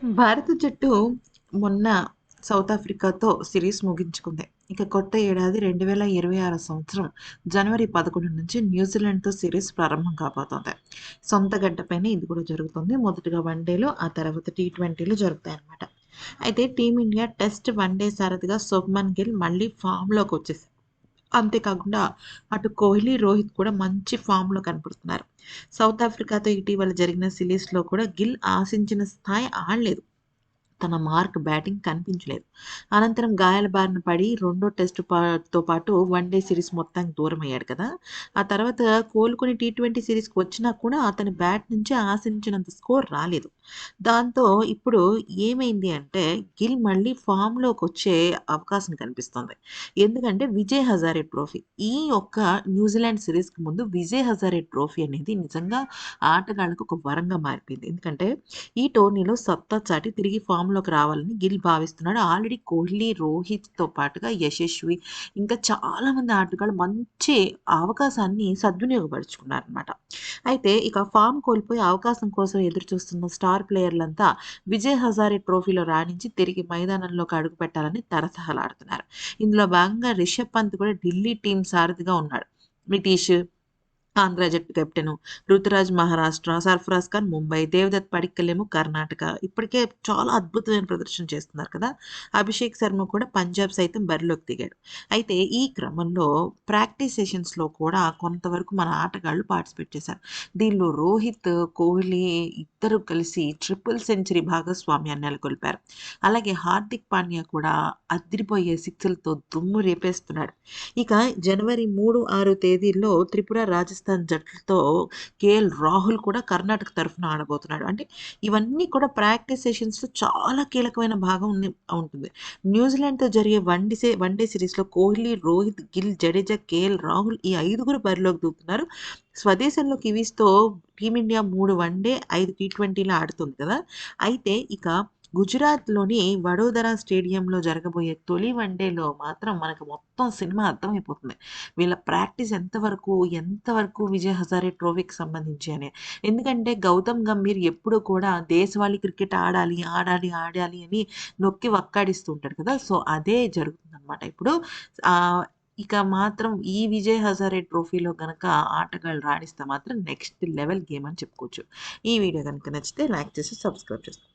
భారత జట్టు మొన్న సౌత్ ఆఫ్రికాతో సిరీస్ ముగించుకుంది. ఇక కొత్త ఏడాది 2026 సంవత్సరం జనవరి 11 నుంచి న్యూజిలాండ్‌తో సిరీస్ ప్రారంభం కాబోతోంది. సొంత గడ్డపైనే ఇది కూడా జరుగుతుంది. మొదటగా వన్‌డేలు, ఆ తర్వాత టీ20లు జరుగుతాయన్నమాట. అయితే టీమిండియా టెస్ట్, వన్‌డే సారథిగా శుభ్మన్ గిల్ మళ్ళీ ఫామ్‌లోకొచ్చేసారు. అంతేకాకుండా అటు కోహ్లీ, రోహిత్ కూడా మంచి ఫామ్‌లో కనపడుతున్నారు. సౌత్ ఆఫ్రికాతో ఇటీవల జరిగిన సిరీస్‌లో కూడా గిల్ ఆశించిన స్థాయి ఆడలేదు. తన మార్క్ బ్యాటింగ్ కనిపించలేదు. అనంతరం గాయాల బారిన పడి రెండో టెస్టు తో పాటు వన్‌డే సిరీస్ మొత్తానికి దూరమయ్యాడు కదా! ఆ తర్వాత కోలుకొని టీ20 సిరీస్‌కి వచ్చినా కూడా అతని బ్యాట్ నుంచి ఆశించినంత స్కోర్ రాలేదు. దాంతో ఇప్పుడు ఏమైంది అంటే గిల్ మళ్ళీ ఫామ్‌లోకొచ్చే అవకాశం కనిపిస్తోంది. ఎందుకంటే విజయ్ హజారే ట్రోఫీ. ఈ ఒక్క న్యూజిలాండ్ సిరీస్‌కి ముందు విజయ్ హజారే ట్రోఫీ అనేది నిజంగా ఆటగాళ్ళకి ఒక వరంగా మారిపోయింది. ఎందుకంటే ఈ టోర్నీలో సత్తా చాటి తిరిగి ఫామ్‌లోకి రావాలని గిల్ భావిస్తున్నాడు. ఆల్రెడీ కోహ్లీ, రోహిత్‌తో పాటుగా యశస్వి ఇంకా చాలామంది ఆటగాళ్ళు మంచి అవకాశాన్ని సద్వినియోగపరుచుకున్నారనమాట. అయితే ఇక ఫామ్ కోల్పోయి అవకాశం కోసం ఎదురు చూస్తున్న స్టార్ ప్లేయర్లంతా విజయ్ హజారే ట్రోఫీలో రాణించి తిరిగి మైదానంలోకి అడుగుపెట్టాలని తరతహలాడుతున్నారు. ఇందులో భాగంగా రిషబ్ పంత్ కూడా ఢిల్లీ టీమ్ సారథిగా ఉన్నాడు. నితీష్ ఆంధ్ర జట్టు కెప్టెను. 'రుతురాజ్' మహారాష్ట్ర, 'సర్ఫరాజ్ ఖాన్' ముంబై, 'దేవదత్ పడిక్కల్' ఏమో కర్ణాటక. ఇప్పటికే చాలా అద్భుతమైన ప్రదర్శన చేస్తున్నారు కదా! అభిషేక్ శర్మ కూడా పంజాబ్ సైతం బరిలోకి దిగాడు. అయితే ఈ క్రమంలో ప్రాక్టీస్ సెషన్స్‌లో కూడా కొంతవరకు మన ఆటగాళ్ళు పార్టిసిపేట్ చేశారు. దీనిలో రోహిత్, కోహ్లీ ఇద్దరు కలిసి ట్రిపుల్ సెంచరీ భాగస్వామ్యాన్ని నెలకొల్పారు. అలాగే హార్దిక్ పాండ్యా కూడా అదిరిపోయే సిక్స్‌లతో దుమ్ము రేపేస్తున్నాడు. ఇక జనవరి 3, 6 తేదీల్లో త్రిపుర, రాజస్థాన్ జట్లతో కేఎల్ రాహుల్ కూడా కర్ణాటక తరఫున ఆడబోతున్నాడు. అంటే ఇవన్నీ కూడా ప్రాక్టీస్ సెషన్స్‌లో చాలా కీలకమైన భాగం ఉంటుంది. న్యూజిలాండ్‌తో జరిగే వన్‌డే సిరీస్‌లో కోహ్లీ, రోహిత్, గిల్, జడేజా, కేఎల్ రాహుల్ ఈ ఐదుగురు బరిలోకి దిగుతున్నారు. స్వదేశంలో కివీస్‌తో టీమిండియా 3 వన్‌డే, 5 టీ20లు ఆడుతుంది కదా! అయితే ఇక గుజరాత్‌లోని వడోదర స్టేడియంలో జరగబోయే తొలి వన్‌డేలో మాత్రం మనకు మొత్తం సినిమా అర్థమైపోతుంది. వీళ్ళ ప్రాక్టీస్ ఎంతవరకు విజయ్ హజారే ట్రోఫీకి సంబంధించి అని. ఎందుకంటే గౌతమ్ గంభీర్ ఎప్పుడూ కూడా దేశవాళీ క్రికెట్ ఆడాలి అని నొక్కి వక్కాడిస్తూ ఉంటాడు కదా! సో, అదే జరుగుతుందనమాట ఇప్పుడు. ఆహ్, ఇక మాత్రం ఈ విజయ్ హజారే ట్రోఫీలో గనక ఆటగాళ్ళు రాణిస్తే మాత్రం నెక్స్ట్ లెవెల్ గేమ్ అని చెప్పుకోవచ్చు. ఈ వీడియో గనుక నచ్చితే లైక్ చేసి సబ్స్క్రైబ్ చేసుకోండి.